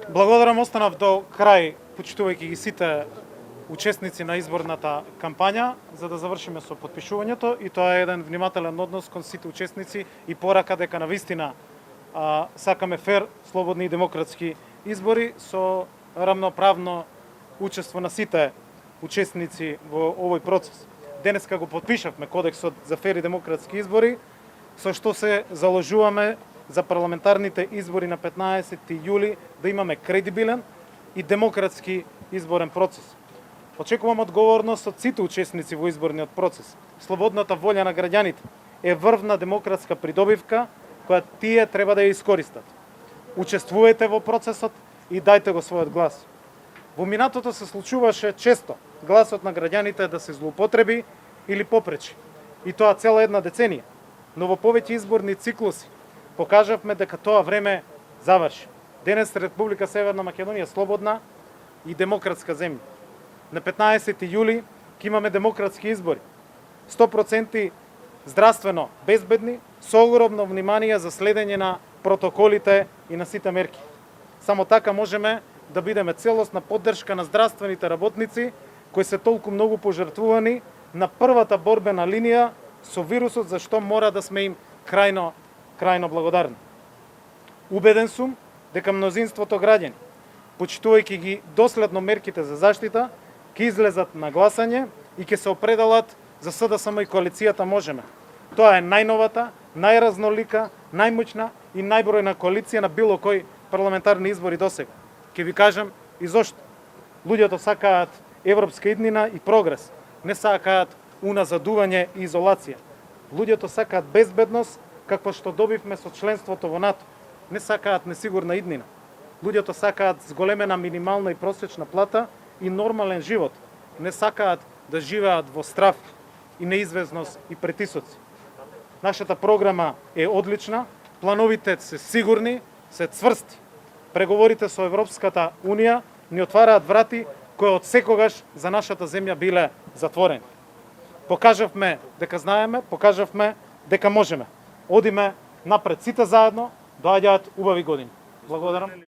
Благодарам, останав до крај, почитувајќи ги сите учесници на изборната кампања, за да завршиме со подпишувањето, и тоа е еден внимателен однос кон сите учесници и порака дека навистина сакаме фер, слободни и демократски избори со рамноправно учество на сите учесници во овој процес. Денеска го подпишавме Кодексот за фер и демократски избори, со што се заложуваме за парламентарните избори на 15 јули да имаме кредибилен и демократски изборен процес. Очекувам одговорност од сите учесници во изборниот процес. Слободната волја на граѓаните е врвна демократска придобивка која тие треба да ја искористат. Учествувајте во процесот и дајте го својот глас. Во минатото се случуваше често гласот на граѓаните да се злоупотреби или попречи. И тоа цела една деценија. Но во повеќе изборни циклуси покажавме дека тоа време заврши. Денес Република Северна Македонија е слободна и демократска земја. На 15 јули ќе имаме демократски избори. 100% здравствено безбедни, со огромно внимание за следење на протоколите и на сите мерки. Само така можеме да бидеме целосна поддршка на здравствените работници кои се толку многу пожртвувани на првата борбена линија со вирусот, за што мора да сме им крајно благодарни. Убеден сум дека мнозинството граѓани, почитувајќи ги доследно мерките за заштита, ќе излезат на гласање и ќе се определат за СДСМ и коалицијата Можеме. Тоа е најновата, најразнолика, најмоćна и најбројна коалиција на било кој парламентарни избори досега. Ќе ви кажам и зошто. Луѓето сакаат европска иднина и прогрес, не сакаат уназадување и изолација. Луѓето сакаат безбедност, какво што добивме со членството во НАТО. Не сакаат несигурна иднина. Луѓето сакаат зголемена минимална и просечна плата и нормален живот. Не сакаат да живеат во страв и неизвестност и притисоци. Нашата програма е одлична, плановите се сигурни, се цврсти. Преговорите со Европската Унија ни отвараат врати кои од секогаш за нашата земја биле затворени. Покажавме дека знаеме, покажавме дека можеме. Одиме напред сите заедно, доаѓаат убави години. Благодарам.